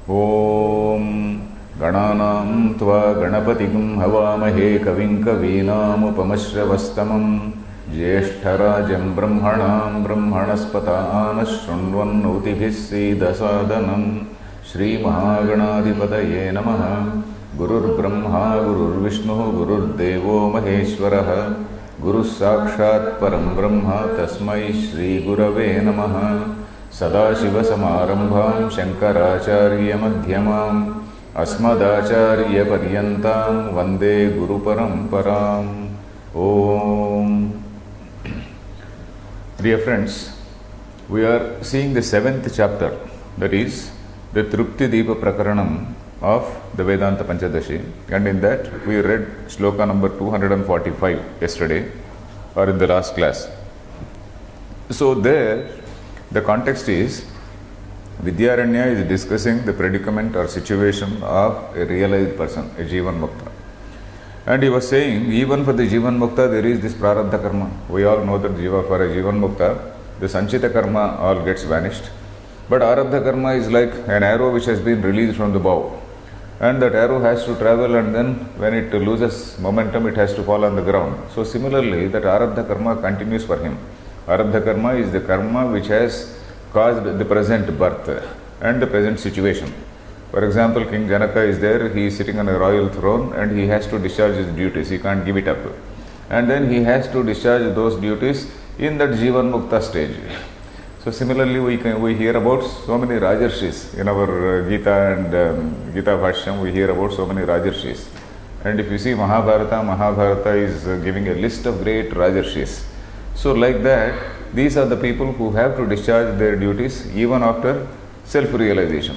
ॐ गणानां त्वा गणपतिं हवामहे कविं कवीनामुपमश्रवस्तमं ज्येष्ठराजं ब्रह्मणां ब्रह्मणस्पतान् शृण्वन्नोतिभिः सीदसादनं श्रीमहागणाधिपतये नमः। गुरुर्ब्रह्मा गुरुर्विष्णुः गुरुर्देवो महेश्वरः गुरुः साक्षात् परं ब्रह्म तस्मै श्रीगुरवे नमः। सदाशिवसमारम्भां शङ्कराचार्यमध्यमाम् अस्मदाचार्यपर्यन्तां वन्दे गुरुपरम्पराम्। Om. Dear friends, we are seeing the 7th chapter, that is the Trupti Deepa Prakaranam of the Vedanta Panchadashi, and in that we read shloka number 245 yesterday or in the last class. So there the context is Vidyaranya is discussing the predicament or situation of a realized person, a Jivan Mukta. And he was saying, even for the Jivan Mukta, there is this Prarabdha Karma. We all know that for a Jivan Mukta, the Sanchita Karma all gets vanished. But Arabdha Karma is like an arrow which has been released from the bow. And that arrow has to travel, and then when it loses momentum, it has to fall on the ground. So similarly, that Arabdha Karma continues for him. Arabdha Karma is the karma which has caused the present birth and the present situation. For example, King Janaka is there, he is sitting on a royal throne and he has to discharge his duties, he can't give it up. And then he has to discharge those duties in that Jivan Mukta stage. So similarly, we hear about so many Rajarshis in our Gita and Gita Bhashyam, we hear about so many Rajarshis. And if you see Mahabharata is giving a list of great Rajarshis. So like that, these are the people who have to discharge their duties even after self-realization.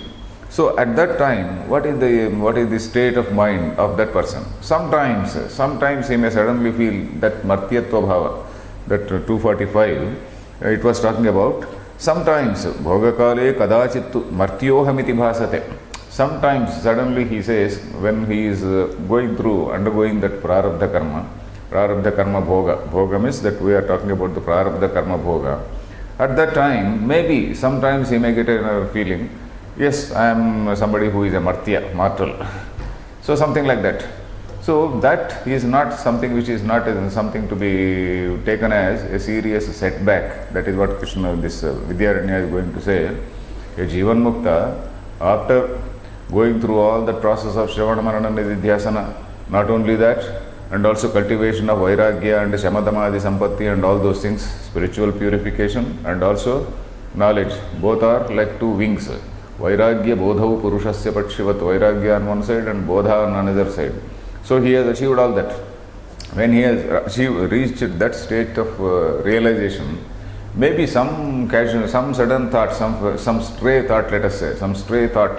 So at that time, what is the state of mind of that person? Sometimes he may suddenly feel that Martyatva Bhava, that 245, it was talking about. Sometimes Bhogakale Kadachittu Martyohamiti Bhasate. Sometimes suddenly he says, when he is undergoing that Prarabdha Karma Bhoga. Bhoga means that we are talking about the Prarabdha Karma Bhoga. At that time, maybe sometimes he may get a feeling, yes, I am somebody who is a Martya, mortal. So something like that. So that is not something which is not something to be taken as a serious setback. That is what Vidyaranya is going to say. A Jivan Mukta, after going through all the process of Shravana Marana Nididhyasana, not only that, and also cultivation of Vairagya and Shamadhamadi Sampatti and all those things, spiritual purification and also knowledge. Both are like two wings. Vairagya Bodhau Purushasya Pakshivat, Vairagya on one side and Bodha on another side. So he has achieved all that. When he has reached that state of realization, maybe some sudden thought, some stray thought, let us say, some stray thought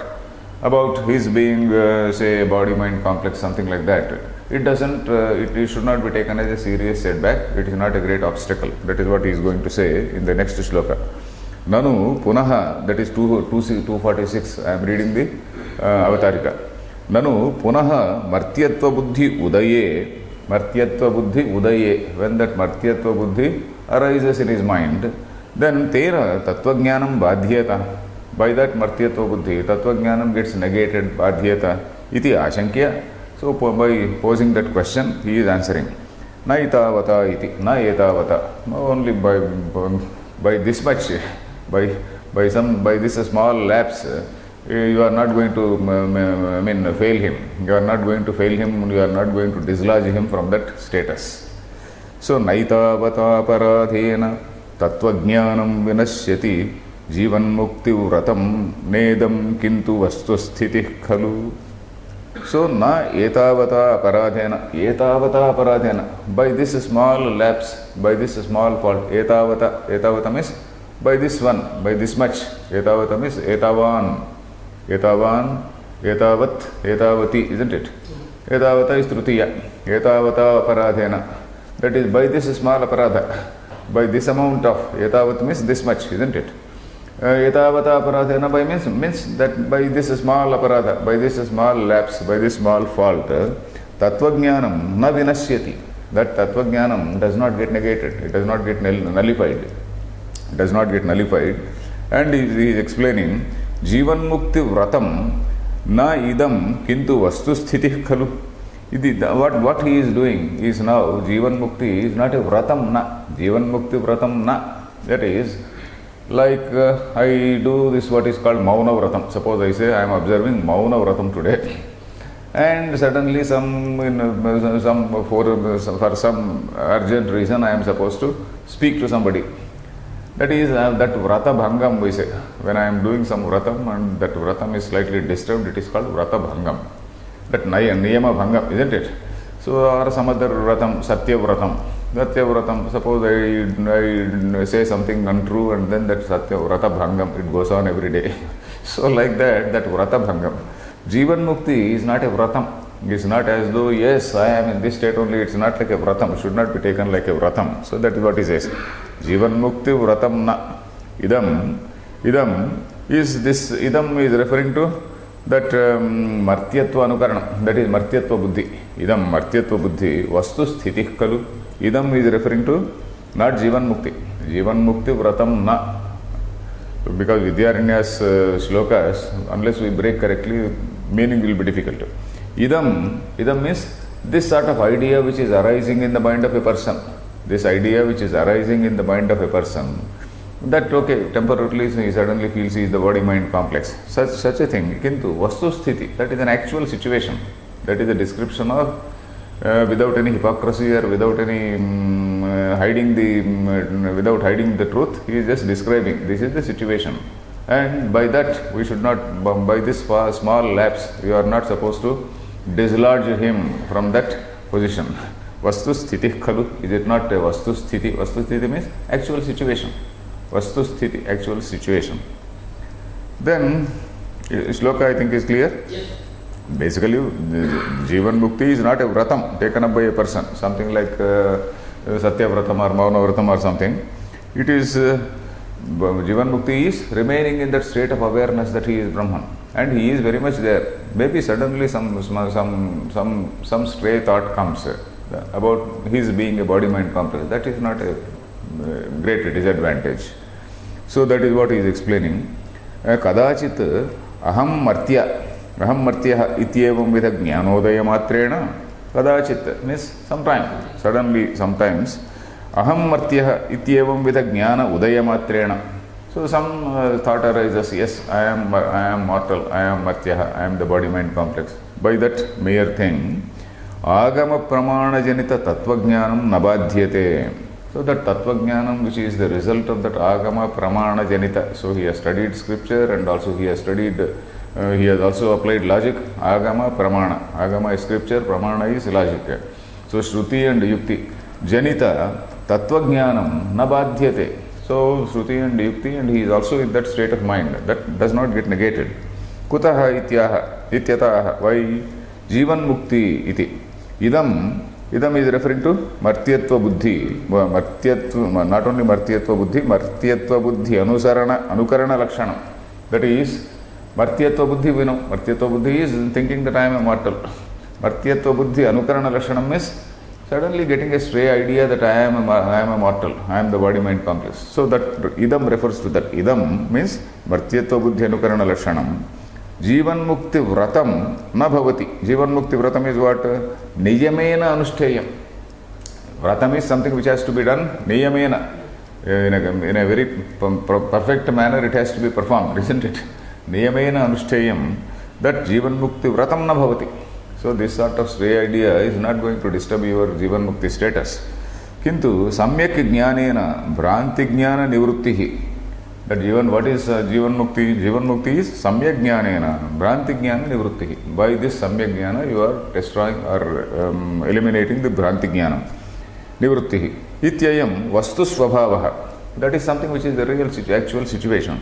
about his being, say, body-mind complex, something like that. It should not be taken as a serious setback. It is not a great obstacle. That is what he is going to say in the next shloka. Nanu punaha, that is 246, I am reading the Avatarika. Nanu punaha martyatva buddhi udaye, when that martyatva buddhi arises in his mind, then tera tattvajnanam badhyata, by that martyatva buddhi, tattvajnanam gets negated, badhyata, iti ashankya. So by posing that question, he is answering. Na etavata iti, na etavata, only by this much, by this small lapse, you are not going to fail him. You are not going to fail him, you are not going to dislodge him from that status. So naitavata paradhena tattvajnanam vinashyati jivan mukti vratam nedam kintu vastu sthitih khalu. So na etavata paradhena, by this small lapse, by this small fault, etavata means by this one, by this much, etavata means etavan, etavat, etavati, isn't it? Etavata is trutiya, etavata paradhena, that is by this small aparadha, by this amount of, etavat means this much, isn't it? Etavata aparadhena by means that by this small aparadha, by this small lapse, by this small fault, tattvajnanam na vinashyati. That tattvajnanam does not get negated, it does not get nullified. And he is explaining Jivanmukti vratam na idam kintu vastu sthitih khalu. What he is doing is now, Jivan Mukti is not a vratam na. Jivan Mukti vratam na. That is, like I do this what is called Mauna Vratam. Suppose I say I am observing Mauna Vratam today. And suddenly for some urgent reason I am supposed to speak to somebody. That is that Vrata Bhangam we say. When I am doing some Vratam and that Vratam is slightly disturbed, it is called Vrata Bhangam. That Niyama Bhangam, isn't it? So, or some other Vratam, Satya Vratam. Satya Vratam, suppose I say something untrue and then that Satya Vrata Bhangam, it goes on every day. So, like that Vrata Bhangam. Jivan Mukti is not a Vratam. It is not as though, yes, I am in this state only, it is not like a Vratam, it should not be taken like a Vratam. So, that is what he says. Jivan Mukti Vratam na. Idam is referring to that Martyatva Anukaranam, that is Martyatva Buddhi. Idam Martyatva Buddhi, Vastu Sthitih Kalu. Idam is referring to not Jivan Mukti. Jivan Mukti Vratam na. Because Vidyaranya's shlokas, unless we break correctly, meaning will be difficult. Idam means this sort of idea which is arising in the mind of a person. This idea which is arising in the mind of a person, that okay, temporarily he suddenly feels he is the body-mind complex. Such a thing. Kintu vastu sthiti, that is an actual situation. That is a description of without any hypocrisy or without any without hiding the truth. He is just describing this is the situation. And by that we should not, by this small lapse, you are not supposed to dislodge him from that position. Vastu sthiti khalu, is it not a vastu sthiti? Vastu sthiti means actual situation. Vastu sthiti, actual situation. Then, shloka I think is clear. Yes. Basically, Jivan Mukti is not a vratam taken up by a person, something like Satya Vratam or Mauna Vratam or something. It is, Jivan Mukti is remaining in that state of awareness that he is Brahman. And he is very much there. Maybe suddenly some stray thought comes about his being a body-mind complex. That is not a great disadvantage. So that is what he is explaining. Kadachit aham martya ityevam vidha jnanodaya matrena. Kadachit means sometimes aham martya ityevam vidha jnana udaya matrena. So some thought arises, yes, I am mortal, I am martya, I am the body-mind complex. By that mere thing, agama pramana janita tattvajnanam nabadhyate. So that tattvajnanam, which is the result of that agama pramana janita. So he has studied scripture and also he has also applied logic. Agama pramana. Agama is scripture, pramana is logic. So shruti and yukti. Janita tattvajnanam nabadhyate. So shruti and yukti, and he is also in that state of mind. That does not get negated. Kutaha ityataha. Why? Jivan mukti iti. Idam is referring to Martyatva Buddhi, not only Martyatva Buddhi, Martyatva Buddhi Anukarana Lakshanam. That is, Martyatva Buddhi, we know, Martyatva Buddhi is thinking that I am immortal. Martyatva Buddhi Anukarana Lakshanam is suddenly getting a stray idea that I am immortal, I am the body-mind complex. So that Idam refers to that. Idam means Martyatva Buddhi Anukarana Lakshanam. Jivan Mukti Vratam na bhavati. Jivan Mukti Vratam is what? Niyamena Anushteyam. Vratam is something which has to be done Niyamena. In a very perfect manner it has to be performed, isn't it? Niyamena Anushteyam. That Jivan Mukti Vratam na bhavati. So this sort of stray idea is not going to disturb your Jivan Mukti status. Kintu Samyak Jnanena Bhranti Jnana Nivrittihi. That what is Jivan Mukti? Jivan Mukti is Samyak Jnanena Bhranti Jnana Nivrittihi. By this Samyak Jnana you are destroying or eliminating the Bhranti Jnana. Nivrittihi. Ityayam Vastu Svabhavaha. That is something which is the real actual situation.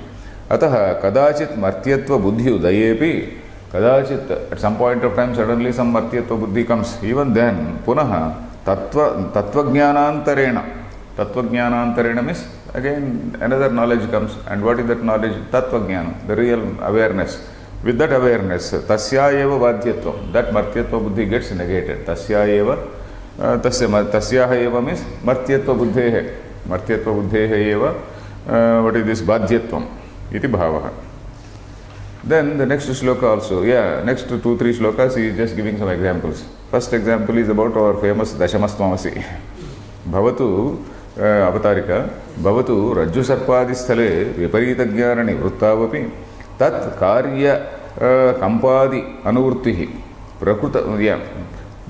Ataha Kadachit Martyatva Buddhi Udayepi. Kadachit, at some point of time suddenly some Martyatva Buddhi comes. Even then, Punaha Tattvajnanantarena. Tattvajnanantarena means again another knowledge comes. And what is that knowledge? Tattvajnana, the real awareness. With that awareness, Tasya eva Vadhyatva, that Martyatva Buddhi gets negated. Tasya eva, Tasyaha eva means Martyatva Buddhehe. Martyatva Buddhehe eva, what is this? Vadhyatvam, iti bhavaha. Then the next shloka also, next 2-3 shlokas he is just giving some examples. First example is about our famous Dashamastvamasi. Bhavatu avatarika, Bhavatu Rajju Sarpadi Sthale Viparita Jnana Nivruttavapi Tat Karya Kampadi Anuvurtihi Prakruta,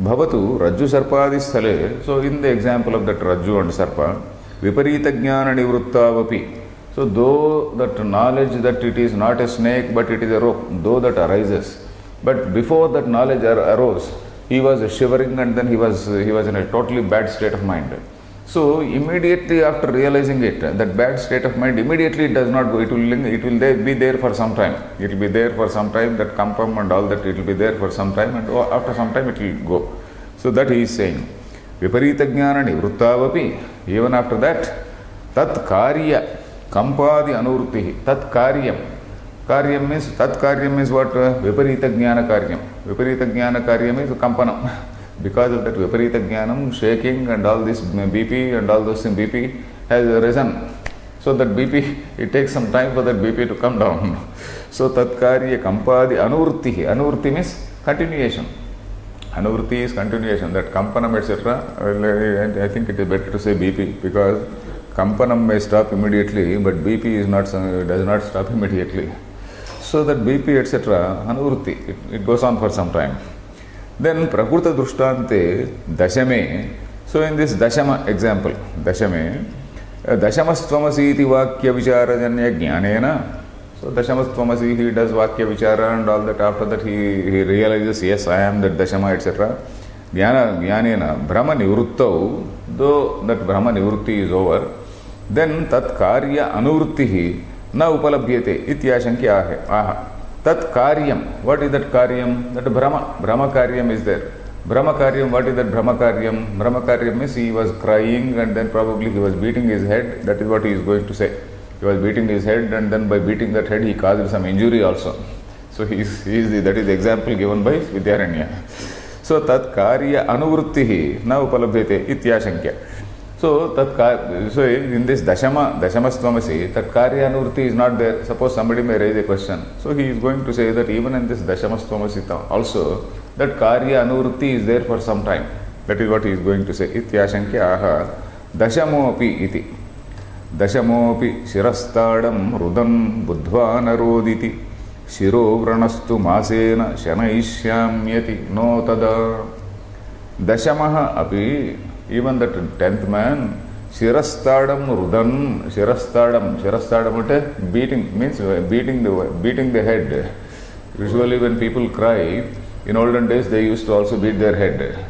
Bhavatu Rajju Sarpadi Sthale. So in the example of that Rajju and Sarpa, Viparita Jnana Nivruttavapi. So though that knowledge that it is not a snake but it is a rope, though that arises, but before that knowledge arose, he was shivering and then he was in a totally bad state of mind. So immediately after realizing it, that bad state of mind, immediately it does not go. It will be there for some time. It will be there for some time. That kampam and all that, it will be there for some time, and after some time it will go. So that he is saying, Viparita Jnana Nivruttavapi. Even after that, Tat Karya Kampadi Anurtihi. Tat Karyam means what? Viparita Jnana Karyam. Viparita Jnana Karyam is Kampanam. Because of that Viparita Jnanam, shaking and all this BP and all those things, BP has risen. So that BP, it takes some time for that BP to come down. So Tat Karya Kampadi Anurtihi. Anurti means continuation. Anurti is continuation. That Kampanam, etc. I think it is better to say BP because Kampanam may stop immediately, but BP does not stop immediately. So that BP, etc., Anurti, it goes on for some time. Then Prakruta Drishtante Dashame. So in this Dashama example, Dashame, Dashamastvamasi iti Vakya Vicharajanya Jnanena. So Dashamastvamasi, he does Vakya Vichara and all that. After that he realizes, yes, I am that Dashama, etc. Jnanena Brahma Nivruttau, though that Brahma Nivrutti is over, then Tat Karya Anurtihi na upalabhyate ityashankya aha. Tat Karyam. What is that Karyam? That Brahma Karyam is there. Brahma Karyam, what is that Brahma Karyam? Brahma Karyam means he was crying and then probably he was beating his head. That is what he is going to say. He was beating his head and then by beating that head he caused some injury also. So that is the example given by Vidyaranya. So Tat Karya Anuvrittihi na upalabhyate ityashankya. So in this Dashamastvamasi, that Karya Anurti is not there. Suppose somebody may raise a question. So he is going to say that even in this Dashamastvamasi also, that Karya Anurti is there for some time. That is what he is going to say. Ityashankya aha Dashamopi iti. Dashamopi shirastadam rudan buddhva naroditi. Shiro vranastu masena shanaishyamyati no tada. Dashamaha api. Even that 10th man, Shirastadam Rudan, Shirastadam, beating means beating the head. Usually when people cry, in olden days they used to also beat their head.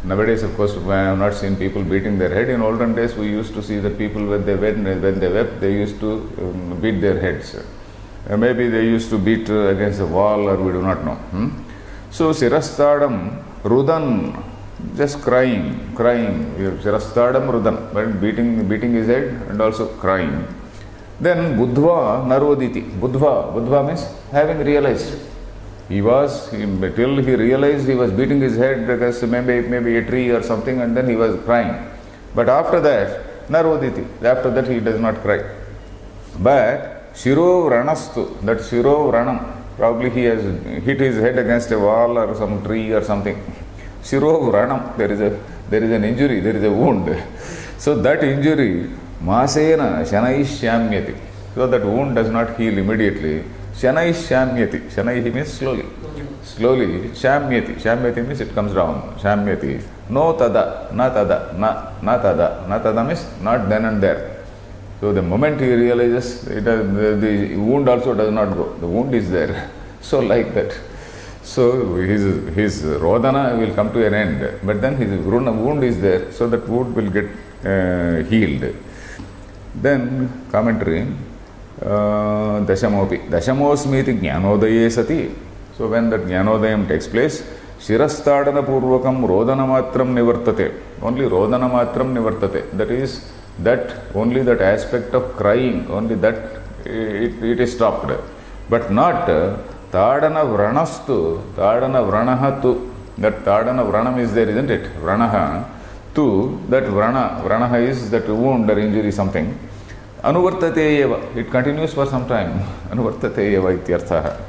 Nowadays, of course, I have not seen people beating their head. In olden days, we used to see that people when they wept, they used to beat their heads. Maybe they used to beat against the wall, or we do not know. So Shirastadam Rudan, just crying, Shirastadam Rudan, but beating his head and also crying. Then Buddhva Naroditi. Buddhva means having realized. Till he realized he was beating his head against maybe a tree or something, and then he was crying. But after that, Naroditi. After that he does not cry. But Shiro Ranastu, that Shiro Ranam, probably he has hit his head against a wall or some tree or something. Shiro Ranam, there is an injury, there is a wound. So that injury, Masena Shanaishyamyati. So that wound does not heal immediately. Shanaishyamyati. Shanaihi means slowly. Slowly, Shamyati. Shamyati means it comes down. Shamyati. No tada, na tada, na tada. Na tada means not then and there. So the moment he realizes, the wound also does not go. The wound is there. So like that. So his rodana will come to an end, but then his wound is there, so that wound will get healed. Then commentary, Dashamopi. Dashamosmiti Jnanodaye sati. So when that Jnanodayam takes place, Shirastadana Purvakam Rodana Matram Nivartate. Only Rodana Matram Nivartate. That is, only that aspect of crying, only that it is stopped. But not Tadana Vranastu, Tadana Vranaha tu. That Tadana Vranam is there, isn't it? Vranaha tu, that Vranaha is that wound or injury, something. Anuvartate eva, it continues for some time. Anuvartate eva ityarthaha.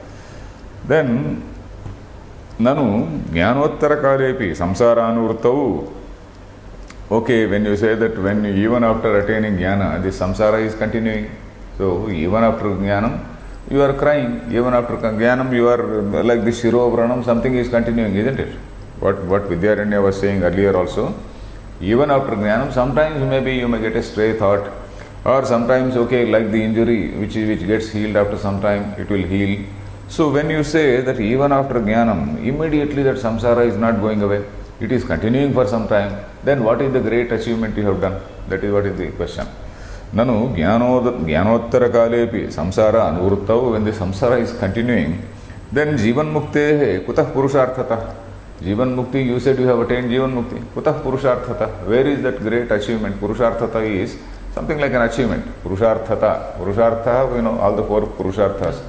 Then, Nanu Jnanottara Kalepi Samsaranuvrtau. Okay, when you say that even after attaining jnana, this samsara is continuing. So, even after jnanam, you are crying. Even after jnanam, you are like the Shiro Vranam, something is continuing, isn't it? What Vidyaranya was saying earlier also. Even after jnanam, sometimes maybe you may get a stray thought, or sometimes, okay, like the injury which gets healed after some time, it will heal. So, when you say that even after jnanam, immediately that samsara is not going away, it is continuing for some time, then what is the great achievement you have done? That is what is the question. Nanu jnanottara kalepi samsara anuvruttau, when the samsara is continuing, then jivan muktehe kutah purusharthata. Jivan mukti, you said you have attained jivan mukti. Kutah purusharthata. Where is that great achievement? Purusharthata is something like an achievement. Purusharthata. Purushartha, all the four purusharthas.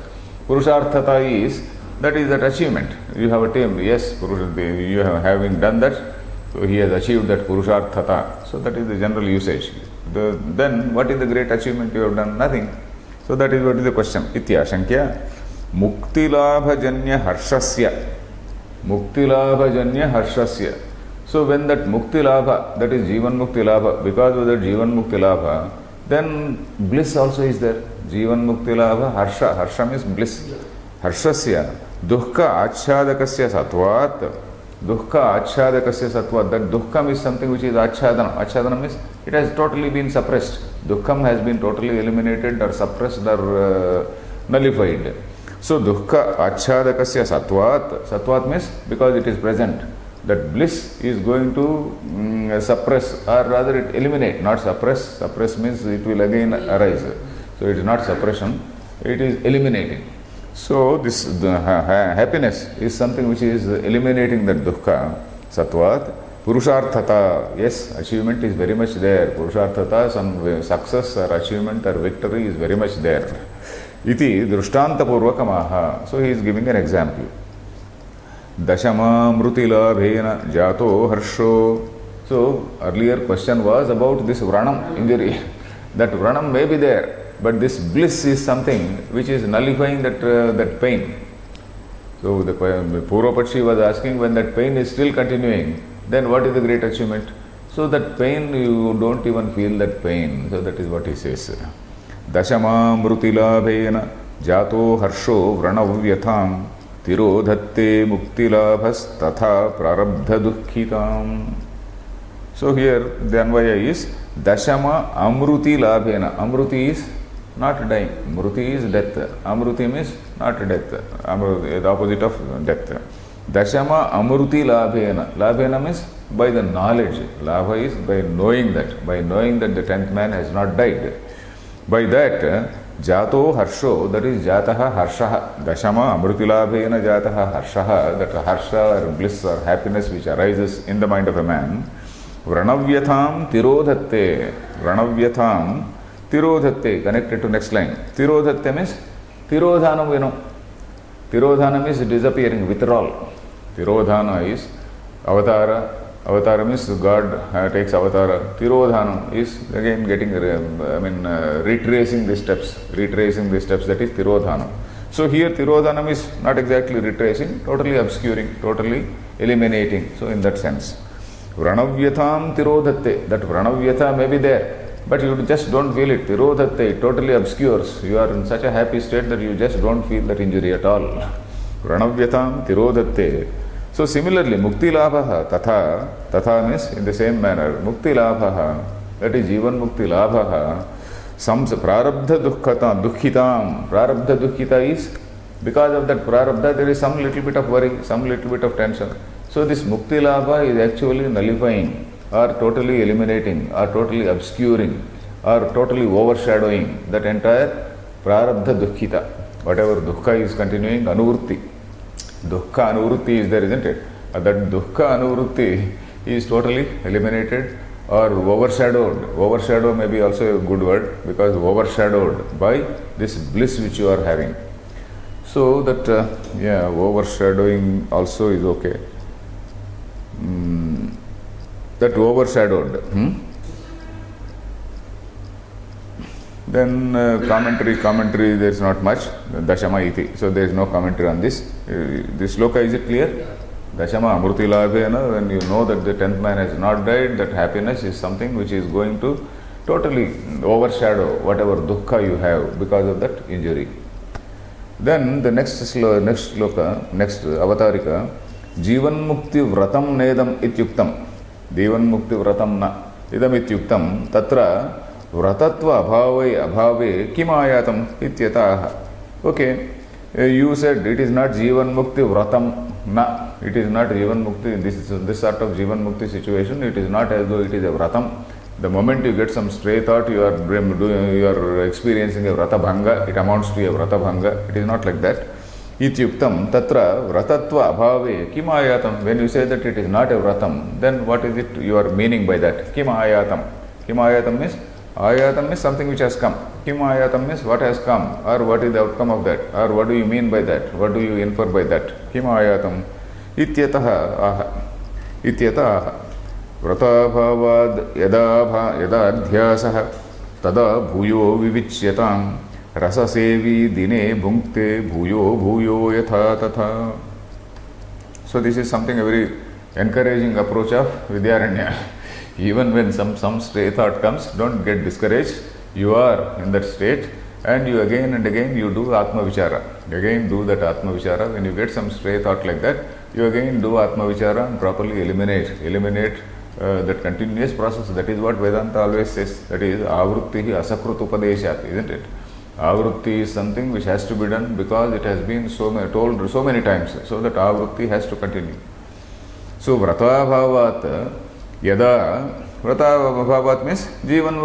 Purusharthata is that achievement. You have attained, yes, you have having done that, so he has achieved that purusharthata. So that is the general usage. Then what is the great achievement you have done? Nothing. So that is what is the question. Ityashankya muktilabhajanya harshasya. Muktilabhajanya harshasya. So when that muktilabha, that is jivan muktilabha, because of that jivan muktilabha, then bliss also is there. Jivan muktilabha harsha. Harsha means bliss. Harshasya dukkha achhadakasya satvat. Dukkha achhadakasya satvat. That dukkham is something which is achhadana. Achhadana means it has totally been suppressed. Dukkham has been totally eliminated or suppressed or nullified. So dukkha achhadakasya satvat. Satvat means because it is present. That bliss is going to suppress, or rather it eliminate, not suppress. Suppress means it will again arise. So it is not suppression, it is eliminating. So this happiness is something which is eliminating that dukkha, satvat. Purusharthata, yes, achievement is very much there. Purusharthata, some success or achievement or victory is very much there. Iti drushtanta purvakamaha. So he is giving an example. Dashama mrutilabhena jato harsho. So earlier question was about this vranam, injury. That vranam may be there, but this bliss is something which is nullifying that pain. So the Purvapakshi was asking, when that pain is still continuing, then what is the great achievement? So that pain, you don't even feel that pain. So that is what he says. Dashama mrutilabhena jato harsho vranavyatham tirodhatte muktilabhas tatha prarabdha dukkhitam. So here the anvaya is Dashama amruti labhena. Amruti is not dying. Mruti is death. Amruti means not death. Amruti, the opposite of death. Dashama amruti labhena. Labhena means by the knowledge. Labha is by knowing that. By knowing that the 10th man has not died. By that, jato harsho, that is jataha harshaha. Dashama amrutilabhena jataha harshaha, that harsha or bliss or happiness which arises in the mind of a man. Vranavyatham tirodhatte. Vranavyatham tirodhatte, connected to next line. Tirodhatte means tirodhanam, Tirodhanam is disappearing, withdrawal. Tirodhana is avatara. Avatara means God takes avatara. Tirodhanam is again getting, retracing the steps. Retracing the steps, that is tirodhanam. So here tirodhanam is not exactly retracing, totally obscuring, totally eliminating. So in that sense. Vranavyatham tirodhatte. That Vranavyatha may be there, but you just don't feel it. Tirodhatte, it totally obscures. You are in such a happy state that you just don't feel that injury at all. Vranavyatham tirodhatte. So similarly, mukti labhaha tatha means in the same manner. Mukti labhaha, that is jivan mukti labhaha. Some prarabdha dukkhitam. Prarabdha dukkhita is because of that prarabdha there is some little bit of worry, some little bit of tension. So this mukti labha is actually nullifying or totally eliminating or totally obscuring or totally overshadowing that entire prarabdha dukkhita. Whatever dukkha is continuing, anuvrutti. Dukkha anuvrutti is there, isn't it? That dukkha anuvrutti is totally eliminated or overshadowed. Overshadow may be also a good word, because overshadowed by this bliss which you are having. So that, overshadowing also is okay. That overshadowed. Then commentary, there is not much. Dashama iti. So there is no commentary on this. This sloka, is it clear? Dashama amruti labhena, when you know that the 10th man has not died, that happiness is something which is going to totally overshadow whatever dukkha you have because of that injury. Then the next sloka, next avatarika, Jivan Mukti Vratam Nedam Ityuktam. Jivan Mukti Vratam na idam ityuktam tatra vratatva abhave kim ayatam ityataha. Okay, you said it is not Jivan Mukti Vratam na. It is not Jivan Mukti. This sort of Jivan Mukti situation, it is not as though it is a Vratam. The moment you get some stray thought, you are experiencing a Vrata Bhanga, it amounts to a Vrata Bhanga. It is not like that. Ityuktam tatra vratatva abhave kim ayatam. When you say that it is not a vratam, then what is it you are meaning by that? Kim ayatam. Kim ayatam means something which has come. Kim ayatam means what has come, or what is the outcome of that, or what do you mean by that, what do you infer by that? Kim ayatam. Ityataha aha. Ityata aha. Vratabhavad yada adhyasah tada bhuyo vivicyatam rasasevi dine bhunkte bhuyo yatha tatha. So this is something a very encouraging approach of Vidyaranya. Even when some stray thought comes, don't get discouraged. You are in that state and you again and again you do Atma Vichara. Again do that Atma Vichara. When you get some stray thought like that, you again do Atma Vichara and properly eliminate that continuous process. That is what Vedanta always says. That is Avrutti Asakrut Upadeshat, isn't it? Avrutti is something which has to be done because it has been told so many times, so that Avrutti has to continue. So Vrata Yada Vrata means Jivan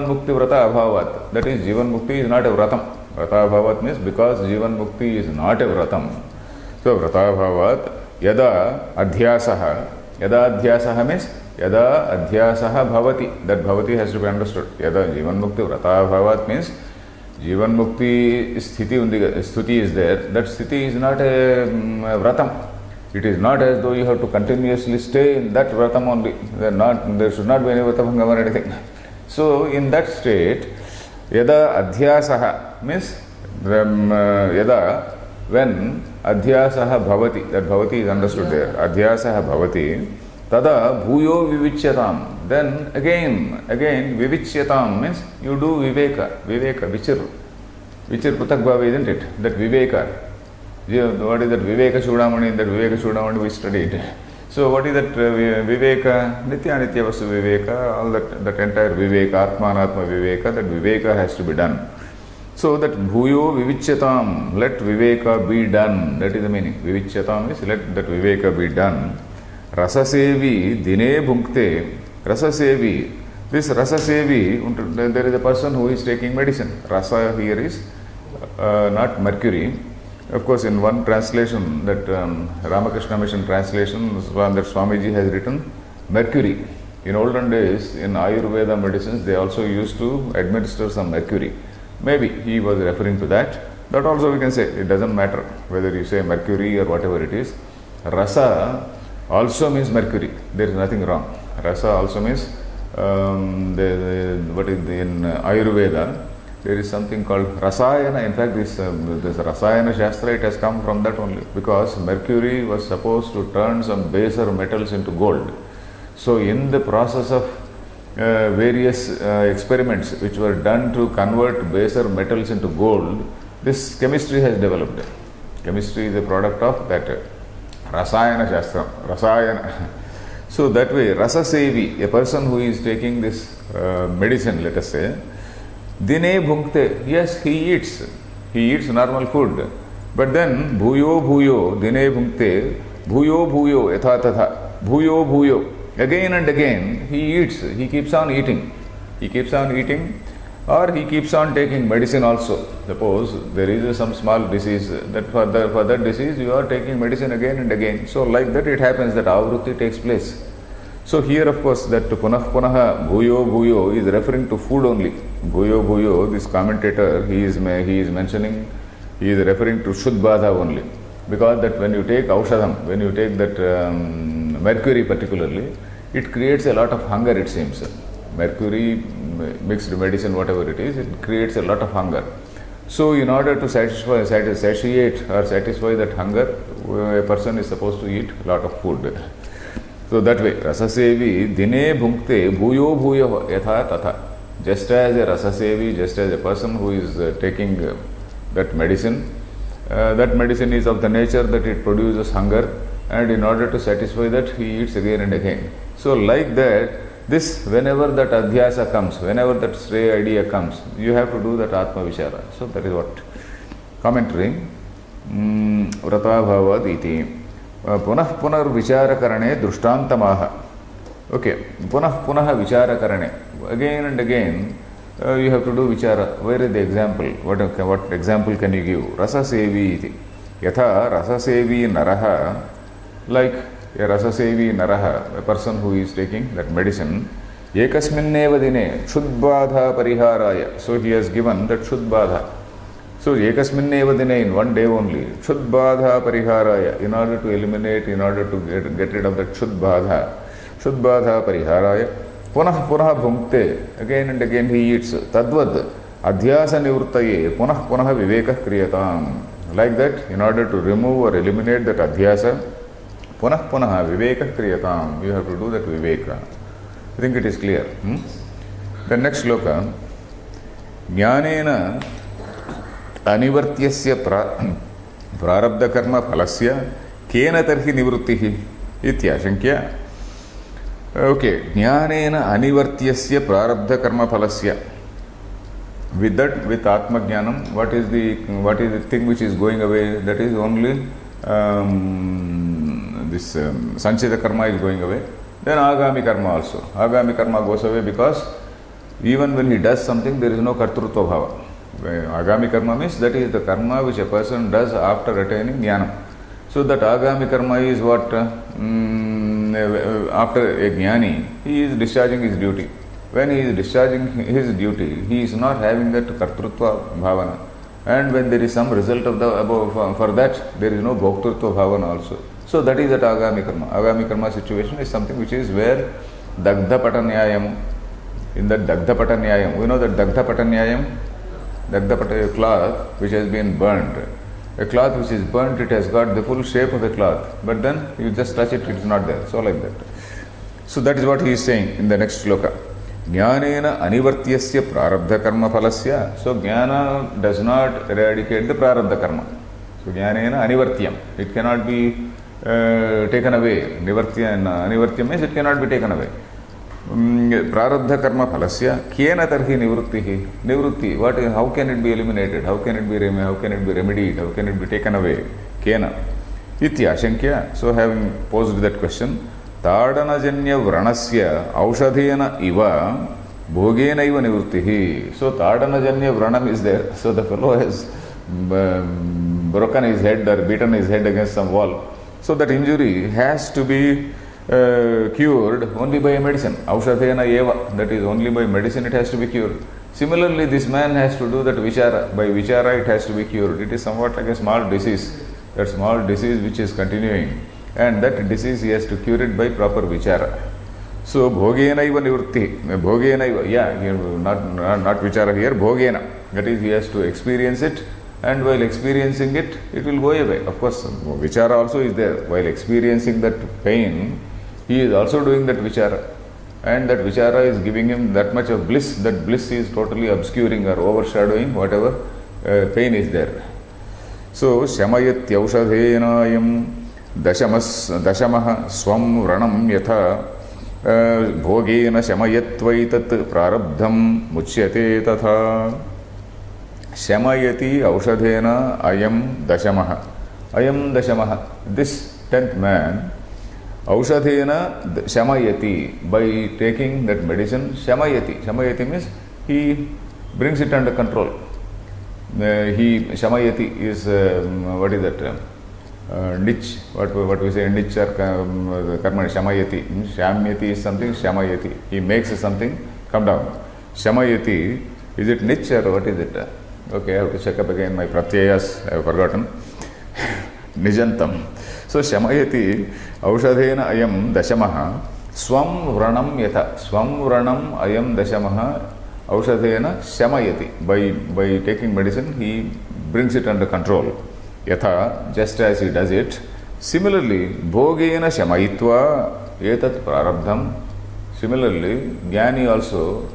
Mukti Vrata Abhavat. That is, Jivan Mukti is not a Vratam. Vrata means because Jivan Mukti is not a Vratam. So Vrata Yada Adhyasaha. Yada Adhyasaha means Yada Adhyasaha Bhavati. That Bhavati has to be understood. Yada Jivan Mukti Vrata means Jivan Mukti Sthiti is there. That Sthiti is not a Vratam. It is not as though you have to continuously stay in that Vratam only. There should not be any Vratavanga or anything. So in that state, Yada Adhyasaha means Yada, when Adhyasaha Bhavati, that Bhavati is understood there. Adhyasaha Bhavati, Tada Bhuyo Vivicyatam. Then again Vivicyatam means you do Viveka, Vichir Putak Bhava, isn't it? That Viveka. What is that Viveka Chudamani? That Viveka Chudamani we studied. So what is that Viveka? Nitya Vastu Viveka, all that entire Viveka, Atma Viveka, that Viveka has to be done. So that Bhuyo Vivicyatam, let Viveka be done. That is the meaning. Vivicyatam is let that Viveka be done. Rasasevi dine bhunkte. Rasasevi. This Rasasevi, there is a person who is taking medicine. Rasa here is not mercury. Of course, in one translation, that Ramakrishna Mission translation, that Swamiji has written mercury. In olden days, in Ayurveda medicines, they also used to administer some mercury. Maybe he was referring to that. That also we can say, it doesn't matter whether you say mercury or whatever it is. Rasa also means mercury. There is nothing wrong. Rasa also means, what is in Ayurveda, there is something called Rasayana. In fact, this Rasayana Shastra, it has come from that only, because mercury was supposed to turn some baser metals into gold. So in the process of various experiments which were done to convert baser metals into gold, this chemistry has developed. Chemistry is a product of that Rasayana Shastra. Rasayana. So that way, Rasasevi, a person who is taking this medicine, let us say, Dine bhunkte, yes, he eats normal food. But then, bhuyo, dine bhunkte, bhuyo, yatha tatha, bhuyo. Again and again, he eats, he keeps on eating. Or he keeps on taking medicine also. Suppose there is some small disease, that for that disease you are taking medicine again and again. So like that it happens that avrutti takes place. So here of course that punaha bhuyo is referring to food only. Bhuyo, this commentator, he is mentioning, he is referring to Shuddhbadha only. Because that when you take aushadam, when you take that mercury particularly, it creates a lot of hunger, it seems. Mercury mixed medicine, whatever it is, it creates a lot of hunger. So in order to satiate or satisfy that hunger, a person is supposed to eat a lot of food. So that way, rasasevi dine bhunkte bhuyo bhuyo yatha tatha. Just as a rasasevi, just as a person who is taking that medicine is of the nature that it produces hunger, and in order to satisfy that, he eats again and again. So like that, this, whenever that adhyasa comes, whenever that stray idea comes, you have to do that atma vichara. So that is what commentary vrata bhavad iti punah punar vichara karane drushtantamaha. Okay, punah vichara karane, again and again you have to do vichara. Where is the example? What example can you give? Rasa sevi iti yatha rasa sevi naraha, like a rasasevi naraha, a person who is taking that medicine, ekasminneva dine kshuddbadha pariharaya. So he has given that kshuddbadha. So ekasminneva dine, in one day only, kshuddbadha pariharaya, in order to eliminate, in order to get rid of that kshuddbadha pariharaya, punah bhunkte, again and again he eats. Tadvad adhyasa nivruttaye punah viveka kriyatam. Like that, in order to remove or eliminate that adhyasa, punah viveka kriyatam, you have to do that viveka. I think it is clear. The next sloka, jnanena anivartyasya prarabdha karma phalasya kena tarhi nivrittihi ityashankya. Okay, jnanena anivartyasya prarabdha karma phalasya. With that, with atma jnanam, what is the thing which is going away? That is only this sanchita karma is going away. Then agami karma also. Agami karma goes away because even when he does something, there is no kartrutva bhava. Agami karma means that is the karma which a person does after attaining jnana. So that agami karma is what after a jnani, he is discharging his duty. When he is discharging his duty, he is not having that kartrutva bhavana. And when there is some result of the above, for that, there is no bhoktrutva bhavana also. So that is that agami karma. Agami karma situation is something which is where dagdha patanyayam, in that dagdha patanyayam, we know that dagdha patanyayam, dagdha patanyayam, cloth which has been burnt. A cloth which is burnt, it has got the full shape of the cloth, but then you just touch it, it is not there. So like that. So that is what he is saying in the next sloka. Jnanena anivartyasya prarabdha karma phalasya. So jnana does not eradicate the prarabdha karma. So jnanena anivartyam. It cannot be taken away. Anivartyam means it cannot be taken away. Prarabdha karma phalasya kena tarhi nivrittihi. Nivritti, how can it be eliminated? How can it be remedied? How can it be taken away? Kena. Ityashankya. So having posed that question, ताडनजन्य व्रणस्य औषधेन इव भोगेन इव निवृत्तिः. So ताडनजन्य vranam is there. So the fellow has broken his head or beaten his head against some wall. So that injury has to be cured only by a medicine. Aushadhena eva. That is, only by medicine it has to be cured. Similarly, this man has to do that vichara. By vichara it has to be cured. It is somewhat like a small disease. That small disease which is continuing. And that disease he has to cure it by proper vichara. So bhogena iva nivritti. Bhogena iva, not vichara here, bhogena. That is, he has to experience it, and while experiencing it, it will go away. Of course, vichara also is there. While experiencing that pain, he is also doing that vichara. And that vichara is giving him that much of bliss. That bliss is totally obscuring or overshadowing whatever pain is there. So, shamayatyaushadhenayam dashamaha swam vranam yatha bhogena shamayatvaitat prarabdham muchyate tatha. Shamayati aushadhena ayam dashamaha. Ayam dashamaha. This 10th man, aushadhena shamayati, by taking that medicine, shamayati. Shamayati means he brings it under control. Shamayati is, what is that? Nich, what we say, nich or karmani, shamayati. Shamyati is something, shamayati. He makes something come down. Shamayati, is it nich or what is it? Okay, I have to check up again my pratyayas, I have forgotten. Nijantam. So, shamayati, aushadhena ayam dashamaha, swam vranam yatha. Swam vranam ayam dashamaha, Aushadhena shamayati. By taking medicine, he brings it under control. Yatha, just as he does it. Similarly, bhogena shamayitva etat prarabdham. Similarly, Jnani also,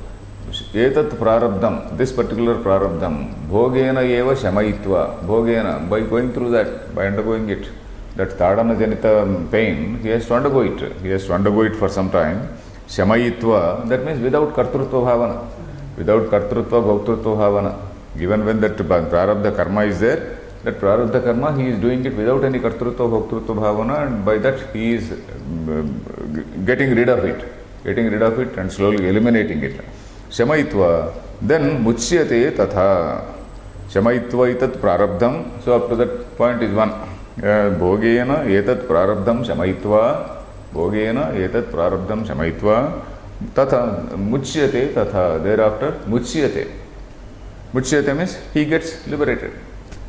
etat prarabdham, this particular prarabdham, bhogena eva shamayitva, bhogena, by going through that, by undergoing it, that tadana janita pain, he has to undergo it. He has to undergo it for some time. Shamayitva, that means without kartrutva bhavana. Without kartrutva bhoktrutva bhavana. Given when that prarabdha karma is there, that prarabdha karma, he is doing it without any kartrutva bhoktrutva bhavana, and by that he is getting rid of it and slowly eliminating it. Shamayitva, then muchyate tatha. Shamayitva itat prarabdham. So up to that point is one. Bhogena etat prarabdham shamayitva. Bhogena etat prarabdham shamayitva. Tatha muchyate tatha. Thereafter muchyate. Muchyate means he gets liberated.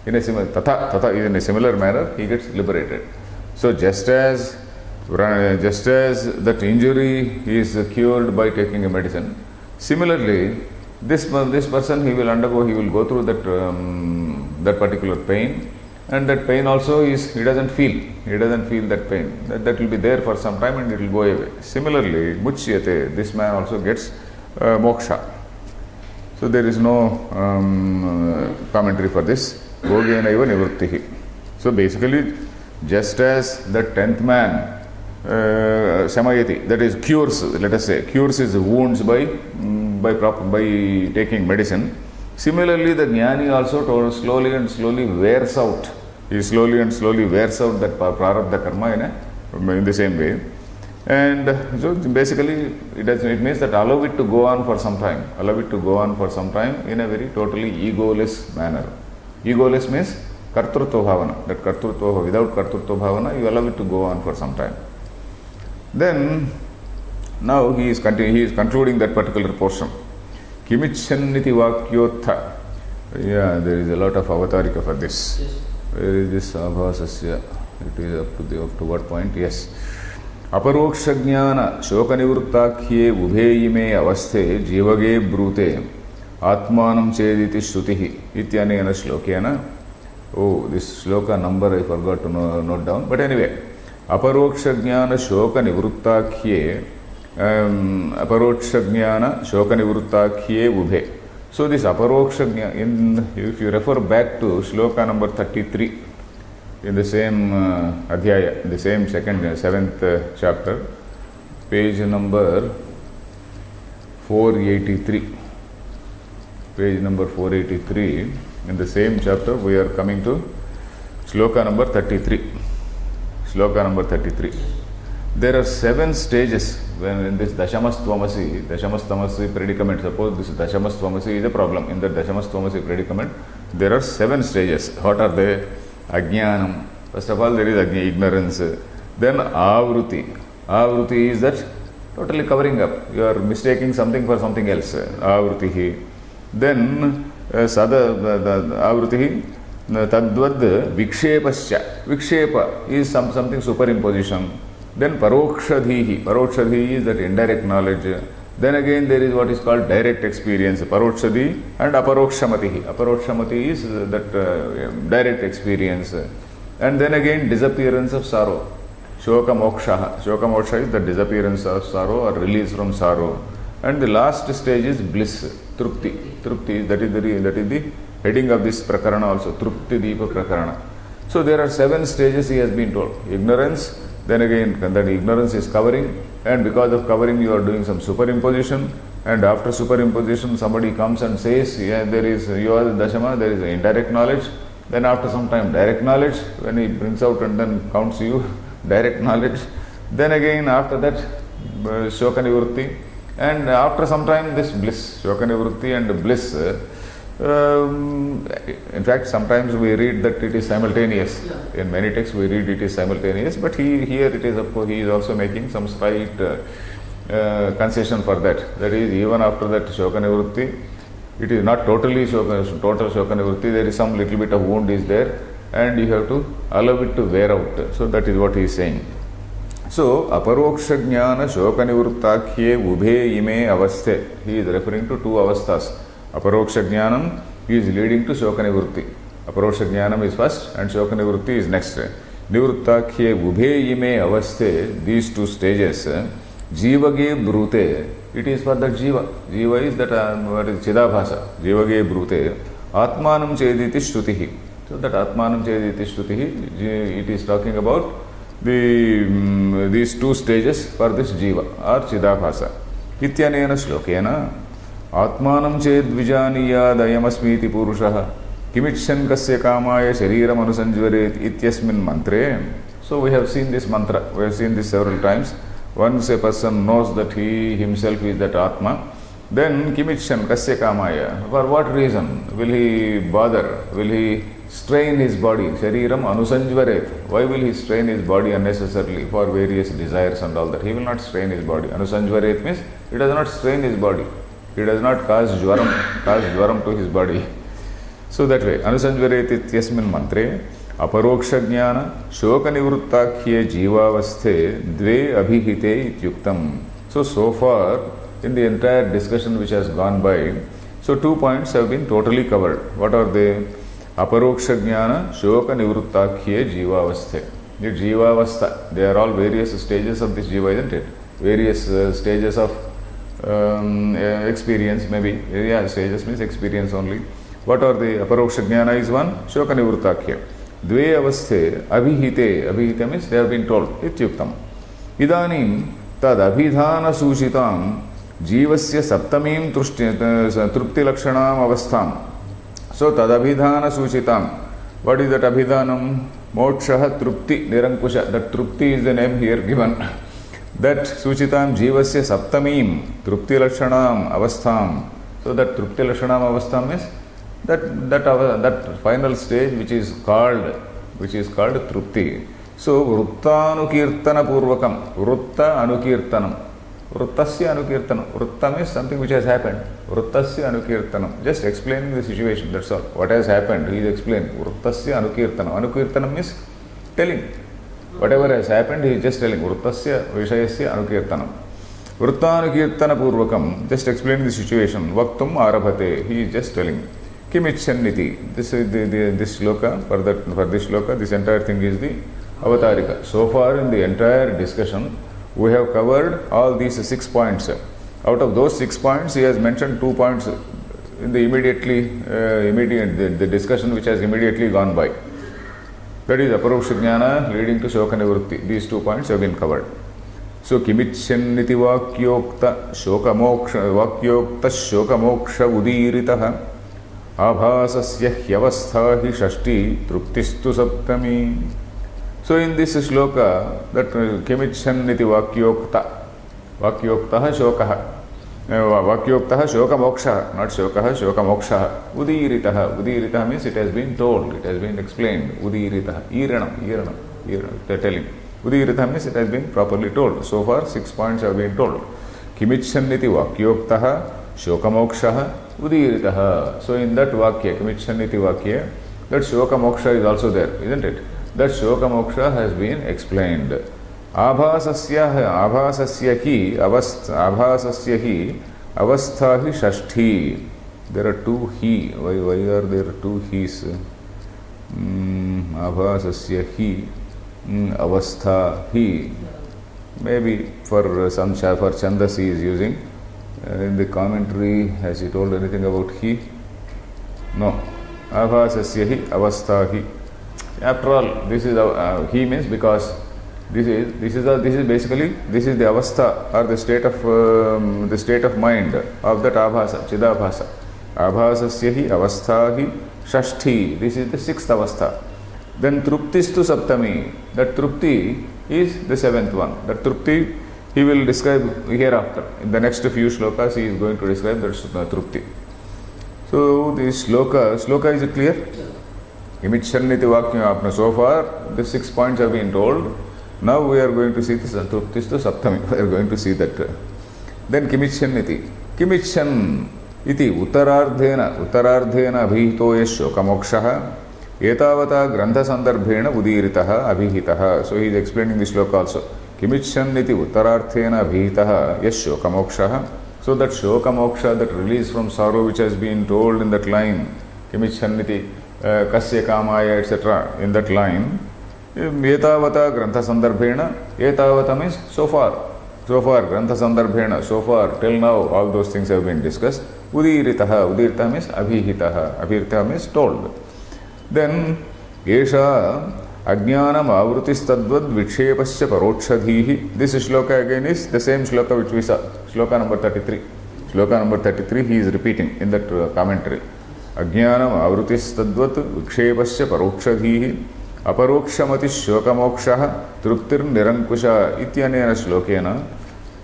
In a similar tatha is in a similar manner, he gets liberated. So just as that injury is cured by taking a medicine, similarly, this person, he will go through that particular pain, and that pain also he doesn't feel that pain. That will be there for some time and it will go away. Similarly, muchyate, this man also gets moksha. So there is no commentary for this. Bhogena eva nivrittihi. So basically, just as the 10th man shamayati, that is cures, let us say, cures his wounds by taking medicine. Similarly, the jnani also slowly and slowly wears out. He slowly and slowly wears out that prarabdha karma in the same way. And so basically, it means that allow it to go on for some time. Allow it to go on for some time in a very totally egoless manner. Egoless means kartrutva bhavana. That kartrutva, without kartrutva bhavana, you allow it to go on for some time. Then, now he is concluding that particular portion. Kimichanniti vakyotha. Yeah, there is a lot of avatarika for this. Yes. Where is this abhasasya? It is up to what point? Yes. Aparoksha jnana shoka nivrittakye ubheyime avasthe jivage brute atmanam chediti shrutihi ityanena shlokena. Oh, this shloka number I forgot to note down. But anyway, aparoksha jnana shoka nivrittakye aparoksha jnana shoka nivrittakye ubhe. So this aparoksha jnana, if you refer back to shloka number 33 in the same adhyaya, the same seventh chapter, page number 483. Page number 483. In the same chapter, we are coming to shloka number 33. Shloka number 33. There are 7 stages when in this Dashamastvamasi predicament. Suppose this Dashamastvamasi is a problem. In the Dashamastvamasi predicament, there are 7 stages. What are they? Ajnanam. First of all, there is ignorance. Then Avruti. Avruti is that totally covering up. You are mistaking something for something else. Avrutihi. Then Avrutihi. Tadvad vikshepasya. Vikshepa is something superimposition. Then parokshadhihi. Parokshadhihi is that indirect knowledge. Then again there is what is called direct experience. Parokshadhi and aparokshamatihi. Aparokshamati is that direct experience. And then again disappearance of sorrow. Shoka moksha. Shoka moksha is the disappearance of sorrow or release from sorrow. And the last stage is bliss. Trupti. Trupti, that is the heading of this prakarana also. Trupti Deepa Prakarana. So there are 7 stages he has been told. Ignorance. Then again, that ignorance is covering, and because of covering, you are doing some superimposition. And after superimposition, somebody comes and says, yeah, you are the Dashama, there is indirect knowledge. Then after some time, direct knowledge, when he brings out and then counts you, direct knowledge. Then again, after that, Shoka Nivritti. And after some time, this bliss, Shoka Nivritti and bliss. In fact, sometimes we read that it is simultaneous. Yeah. In many texts, we read it is simultaneous, but here it is, of course, he is also making some slight concession for that. That is, even after that Shoka Nivritti, it is not totally total Shoka Nivritti, there is some little bit of wound is there, and you have to allow it to wear out. So that is what he is saying. So, aparoksha jnana shoka nivruttakhye ubhe ime avasthe. He is referring to two avasthas. Aparoksha jnanam is leading to shoka nivrutti. Aparoksha jnanam is first and shoka nivrutti is next. Nivruttakhye ubhe ime avasthe, these two stages, jivage brute, it is for that jiva. Jiva is that what is chidabhasa. Jivage brute, atmanam chediti shrutihi. So that atmanam chediti shrutihi, it is talking about these two stages for this jiva or chidabhasa. Ityanena shlokena atmanam ched vijaniya dayamasmiti purushaha kimichan kasya kamaya shariram anusanjvaret ityasmin mantre. So we have seen this mantra, we have seen this several times. Once a person knows that he himself is that Atma, then kimichan kasya kamaya, for what reason will he bother, will he strain his body? Shariram anusanjvaret. Why will he strain his body unnecessarily for various desires and all that? He will not strain his body. Anusanjvaret means he does not strain his body. He does not cause jvaram to his body. So that way, anusanjvaret ityasmin mantre aparoksha jnana shoka nivruttakhye jivavasthe dve abhihite ityuktam. So far in the entire discussion which has gone by, so 2 points have been totally covered. What are they? Aparoksha jnana shoka nivruttakhye jivavasthe. The jivavastha, they are all various stages of this jiva, isn't it? Various stages of experience, maybe. Yeah, stages means experience only. What are the? Aparoksha jnana is one, shoka nivruttakhya. Dve avasthe abhihite. Abhihite means they have been told. Ityuktam. Idanim tad abhidhana sushitam jivasya saptamim trupti lakshanam avastham. So tadabhidhana sushitam. What is that abhidhanam? Moksha trupti nirankusha. That trupti is the name here given. That sushitam jivasya saptamim trupti lakshanam avastham. So that trupti lakshanam avastham is that final stage which is called trupti. So vrutta anukirtana purvakam. Vrutta anukirtanam. Vruttasya anukirtanam. Vrutta means something which has happened. Vruttasya anukirtanam. Just explaining the situation, that's all. What has happened, he is explaining. Vruttasya anukirtanam. Anukirtanam means telling. Whatever has happened, he is just telling. Vruttasya vishayasya anukirtanam. Vruttanukirtana purvakam. Just explaining the situation. Vaktum arabhate. He is just telling. Kimicchanniti. This is this shloka. For this shloka, this entire thing is the avatarika. So far in the entire discussion, we have covered all these 6 points. Out of those 6 points, he has mentioned 2 points in the the discussion which has immediately gone by. That is aparoksha jnana leading to shoka nivrutti. These 2 points have been covered. So kimicchanniti vakyokta shoka moksha udiritaha abhasasya hyavastha hi shashti truptistu saptami. So in this shloka, that kimicchanniti vakyoktaha shokaha. Vakyoktaha shoka moksha, not shokaha, shoka moksha. Udiritaha means it has been told, it has been explained. Udiritaha, iranam, telling. Udiritaha means it has been properly told. So far 6 points have been told. Kimicchanniti vakyoktaha shoka moksha udiritaha. So in that vakya, kimicchanniti vakya, that shoka moksha is also there, isn't it? That shoka moksha has been explained. Abhasasya hi avastha hi shashti. There are 2 he. Why are there 2 he's? Abhasasya hi avastha hi. Maybe for some for Chandas he is using. In the commentary, has he told anything about he? No. Abhasasya hi avastha hi. After all, this is he means because this is basically the avastha or the state of mind of that abhasa, chidabhasa. Abhasasya hi avastha hi shashti. This is the 6th avastha. Then truptistu saptami. That trupti is the 7th one. That trupti he will describe hereafter. In the next few shlokas he is going to describe that trupti. So this shloka is clear? Kimicchanniti vakyam. So far the 6 points have been told. Now we are going to see this truptistu saptami. We are going to see that. Then kimicchanniti. Kimichan iti uttarardhena abhihito yesh shoka mokshaha etavata grantha sandarbhena udiritaha abhihitaha. So he is explaining this shloka also. Kimicchanniti uttararthena abhitaha yes shokamokshaha. So that shokamoksha, that release from sorrow which has been told in that line, Kimicchanniti kasya kamaya, etc. in that line, etavata grantha sandarbhena, etavata means so far. So far, grantha sandarbhena, so far, till now, all those things have been discussed. Udiritaha means abhiritaha means told. Then, Esha Ajnanam Avrutistadvad Vikshepasya Parokshadhihi. This shloka again is the same shloka which we saw, shloka number 33. Shloka number 33 he is repeating in that commentary. Ajnanam Avrutistadvat Vikshepasya Parokshadhihi Aparokshamati Shokamokshaha Truptir Nirankusha Ityanena Shlokena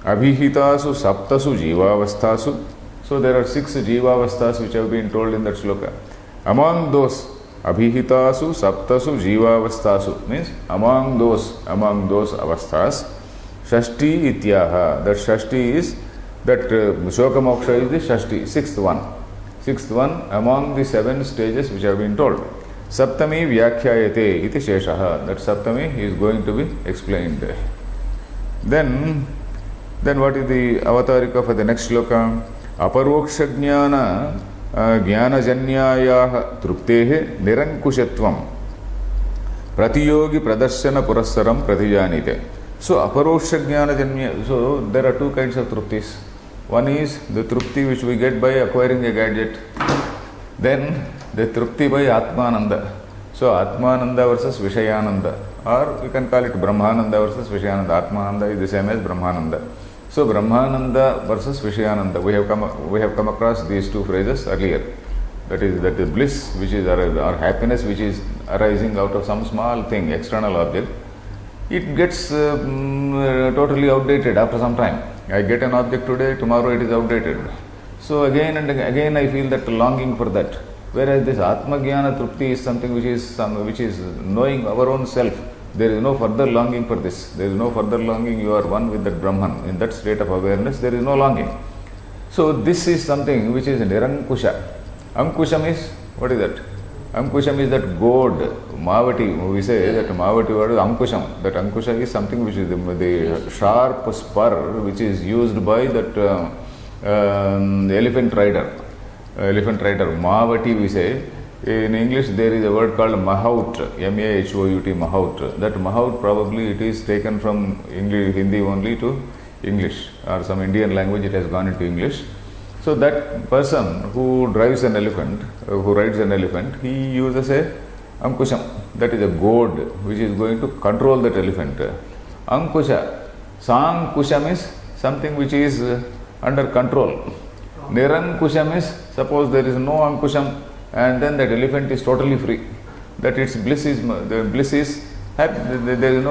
Abhihitasu Saptasu Jivavastasu. So there are 6 Jivavastas which have been told in that shloka. Among those Abhihitasu Saptasu Jivavastasu means among those avastas, Shashti Ityaha. That Shashti is that Shokamoksha is the Shashti, sixth one among the 7 stages which have been told. Saptami Vyakhyayate iti Sheshaha. That Saptami is going to be explained. Then what is the avatarika for the next shloka? Aparoksha jnana jnanajanyayah truptehe nirankushatvam pratiyogi pradarshana purassaram pratijanite. So aparoksha jnanajanya, so there are 2 kinds of truptis. One is the trupti which we get by acquiring a gadget. Then the trupti by Atmananda. So Atmananda versus Vishayananda, or you can call it Brahmananda versus Vishayananda. Atmananda is the same as Brahmananda. So Brahmananda versus Vishayananda, we have come across these 2 phrases earlier. That is the bliss which is or happiness which is arising out of some small thing, external object. It gets totally outdated after some time. I get an object today, tomorrow it is outdated. So again and again I feel that longing for that. Whereas this Atma-jnana trupti is something which is knowing our own self. There is no further longing for this. There is no further longing. You are one with that Brahman. In that state of awareness, there is no longing. So this is something which is Nirankusha. Ankusham is, what is that? Ankusham is that goad. Mavati, we say that Mavati word is Ankusham. That Ankusha is something which is the sharp spur which is used by that elephant rider. Mavati we say. In English there is a word called Mahat, M-A-H-O-U-T, Mahat. That Mahat probably it is taken from English, Hindi only to English, or some Indian language it has gone into English. So that person who drives an elephant, who rides an elephant, he uses a Ankusham. That is a goad which is going to control that elephant. Ankusha. Sankusham is something which is under control. Nirankusham is, suppose there is no Ankusham, and then that elephant is totally free. That its bliss is happy. There is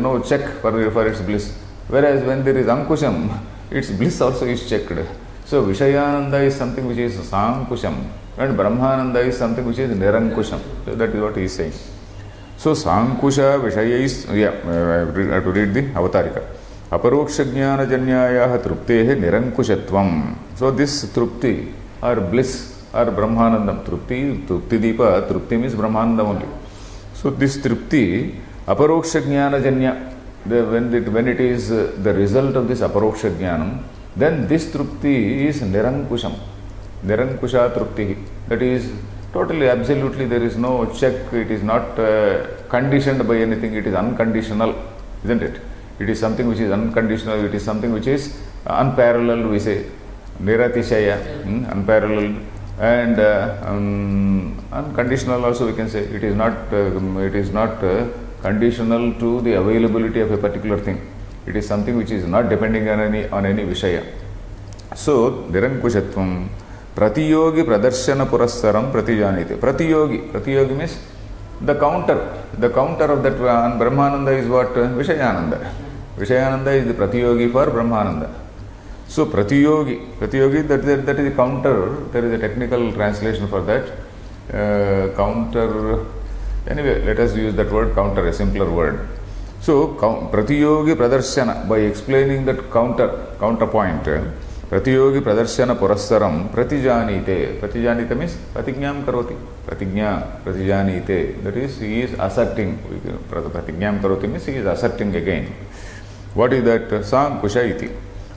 no check for its bliss. Whereas when there is Ankusham, its bliss also is checked. So Vishayananda is something which is Sankusham, and Brahmananda is something which is Nirankusham. So that is what he is saying. So Sankusha Vishaya is, I have to read the avatarika. Aparoksha jnana janyayah truptehe nirankushatvam. So this trupti or bliss or Brahmanandam, Trupti Deepa, Trupti means Brahmanandam only. So this Trupti, Aparoksha Jnana Janya, when it is the result of this Aparoksha Jnanam, then this Trupti is Nirankusham, Nirankusha Trupti. That is totally, absolutely, there is no check, it is not conditioned by anything, it is unconditional, isn't it? It is something which is unconditional, it is something which is unparalleled, we say, Niratishaya, unparalleled. And unconditional also we can say. It is not conditional to the availability of a particular thing. It is something which is not depending on any Vishaya. So Nirankushatvam Pratiyogi Pradarshana Purassaram Pratijanite. Pratiyogi means the counter of that Brahmananda is what? Vishayananda. Vishayananda is the Pratiyogi for Brahmananda. So Pratiyogi, that is a counter. There is a technical translation for that. Counter. Anyway, let us use that word counter, a simpler word. So Pratiyogi Pradarshana, by explaining that counterpoint, Pratiyogi Pradarshana Purassaram Pratijanite. Pratijanite means Pratignyam Karoti. Pratijanite. That is, he is asserting. Pratignyam Karoti means he is asserting again. What is that? Sankusha iti.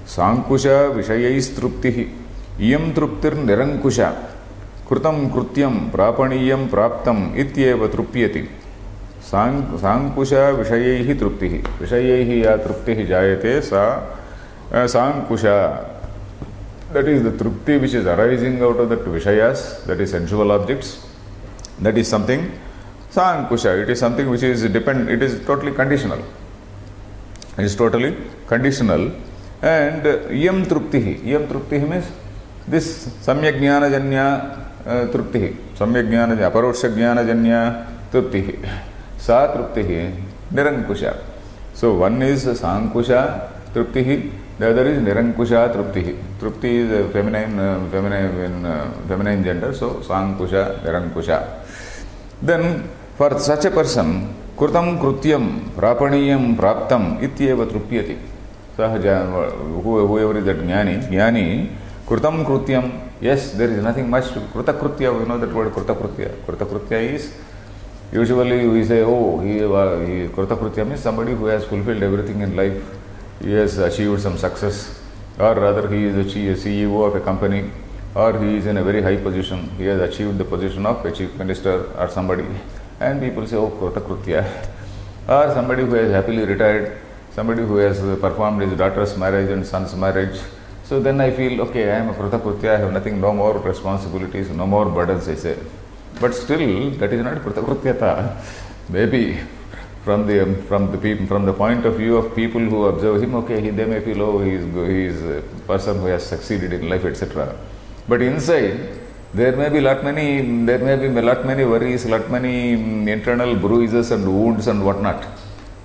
Sankusha vishayais truptihi. Iyam truptir nirankusha. Krutam krutyam prapaniyam praptam ityeva trupyati. Sankusha vishayaihi truptihi. Vishayaihi ya truptihi jayate sa sankusha. That is the trupti which is arising out of that vishayas, that is sensual objects. That is something sankusha. It is something which is it is totally conditional. It is totally conditional. And iyam truptihi. Iyam truptihi means this samyak jnana janya truptihi. Samyak jnana janya, aparoksha jnana janya truptihi. Sa truptihi nirankusha. So one is sankusha truptihi, the other is nirankusha truptihi. Trupti is a feminine gender, so sankusha, nirankusha. Then for such a person, krutam krutyam prapaniyam praptam ityeva trupyati. Whoever is that jnani, krutam krutyam, yes, there is nothing much to kruta krutya. We know that word kruta krutya. Kruta krutya is, usually we say, oh, kruta krutya means somebody who has fulfilled everything in life. He has achieved some success, or rather he is a CEO of a company, or he is in a very high position. He has achieved the position of a chief minister or somebody, and people say, oh, kruta krutya. Or somebody who has happily retired, somebody who has performed his daughter's marriage and son's marriage. So then I feel, okay, I am a kruta krutya, I have nothing, no more responsibilities, no more burdens, I say. But still, that is not kruta krutyata. Maybe from the point of view of people who observe him, okay, they may feel, oh, he is a person who has succeeded in life, etc. But inside, there may be lot many worries, lot many internal bruises and wounds and whatnot.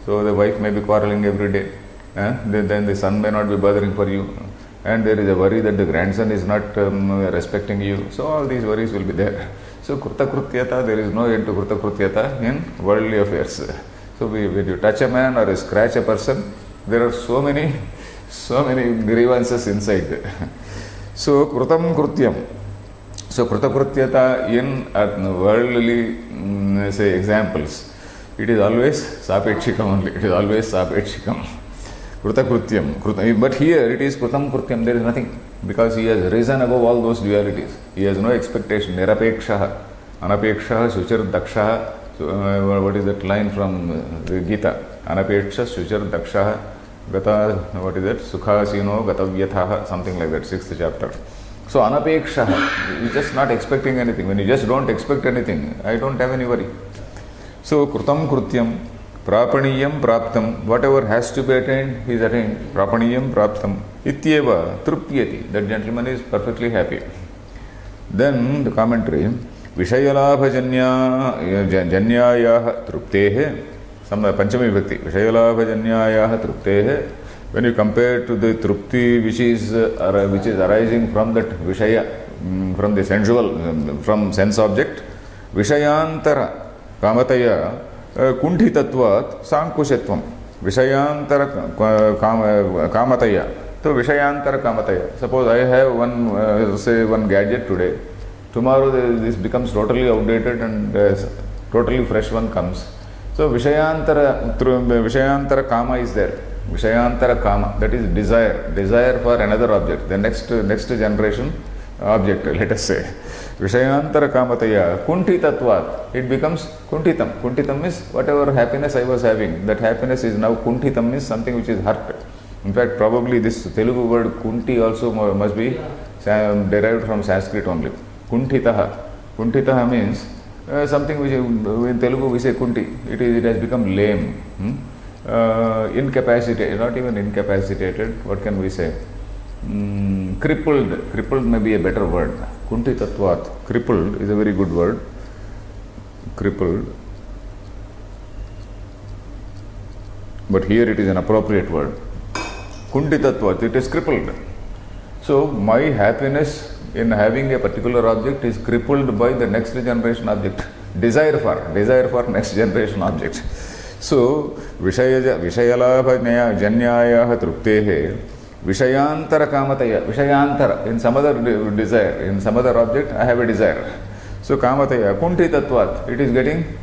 So the wife may be quarreling every day. Then the son may not be bothering for you. And there is a worry that the grandson is not respecting you. So all these worries will be there. So kruta krutyata, there is no end to kruta krutyata in worldly affairs. So when you touch a man or scratch a person, there are so many grievances inside. So krutam krutyam. So kruta krutyata in worldly say examples, it is always sapekshikam only. It is always sapekshikam. Kruta krutyam. But here it is krutam krutyam. There is nothing, because he has risen above all those dualities. He has no expectation. Nirapekshaha, anapekshaha, suchir dakshaha. So, what is that line from the Gita? Anapeksha, suchir dakshaha, gata, what is that? Sukhasino, gatavyathaha, something like that, 6th chapter. So anapekshaha, you just not expecting anything. When you just don't expect anything, I don't have any worry. So krutam krutyam, prapaniyam praptam, whatever has to be attained, he is attained. Prapaniyam praptam, ityeva trupyati, that gentleman is perfectly happy. Then the commentary, Vishayalabha janyayah truptehe, some Panchami Vibhakti, Vishayalabha janyayah truptehe. When you compare to the trupti which is arising from that Vishaya, from the sensual, from sense object, Vishayantara kamataya kunditatvat sankushatvam. Vishayantara kamataya. So Vishayantara kamataya. Suppose I have one gadget today. Tomorrow this becomes totally outdated and totally fresh one comes. So Vishayantara kama is there. Vishayantara kama, that is desire for another object, the next generation object, let us say. Vishayantara kamataya kuntitatvat, it becomes kuntitam. Kuntitam means whatever happiness I was having, that happiness is now kuntitam, means something which is hurt. In fact, probably this Telugu word kunti also must be derived from Sanskrit only. Kuntitaha. Kuntitaha means something which in Telugu we say kunti. It has become lame. Incapacitated, not even incapacitated, what can we say? Crippled. Crippled may be a better word. Kuntitatvat. Crippled is a very good word. Crippled. But here it is an appropriate word. Kuntitatvat, it is crippled. So my happiness in having a particular object is crippled by the next generation object. Desire for next generation object. So Vishayalabha janyayah truptehe Vishayantara kamataya. Vishayantara, in some other desire, in some other object, I have a desire. So kamataya, kuntitatvat, it is getting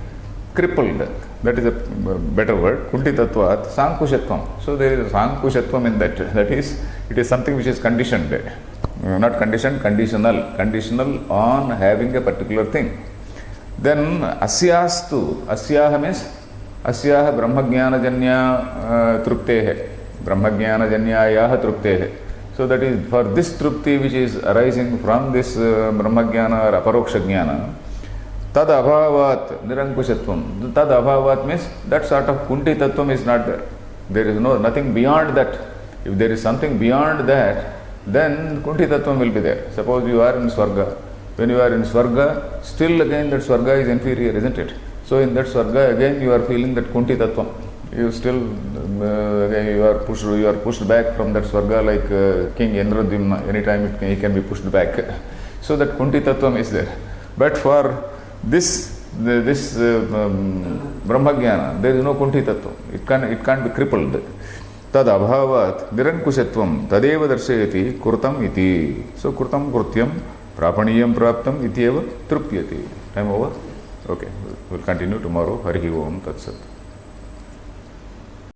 crippled. that is a better word, Kuntitatvat, Sankushatvam. So there is a Sankushatvam in that. That is, it is something which is conditioned. Not conditioned, conditional on having a particular thing. Then Asyastu, Asyaha means Asyaha Brahmajnana Truptehe, Brahmajnanajanyayaha Truptehe. So that is for this Trupti which is arising from this Brahmajnana or Aparoksha Jnana, Tad Abhavat Nirankushatvam. Tad Abhavat means that sort of Kunti Tattvam is not there. There is nothing beyond that. If there is something beyond that, then Kunti Tattvam will be there. Suppose you are in Swarga. When you are in Swarga, still again that Swarga is inferior, isn't it? So in that Swarga again you are feeling that Kunti Tattvam. You still you are pushed back from that Swarga like King Indradhyumna. Anytime he can be pushed back. So that Kunti Tattvam is there. But for this Brahmajnana, there is no Kunti Tattvam. It can't be crippled. Tad abhavat nirankushatvam tadeva darshayati kurtam iti. So kurtam krutyam prapaniyam praptam iti eva trupyati. Time over? Okay, we'll continue tomorrow. Harihi Om Tat Sat.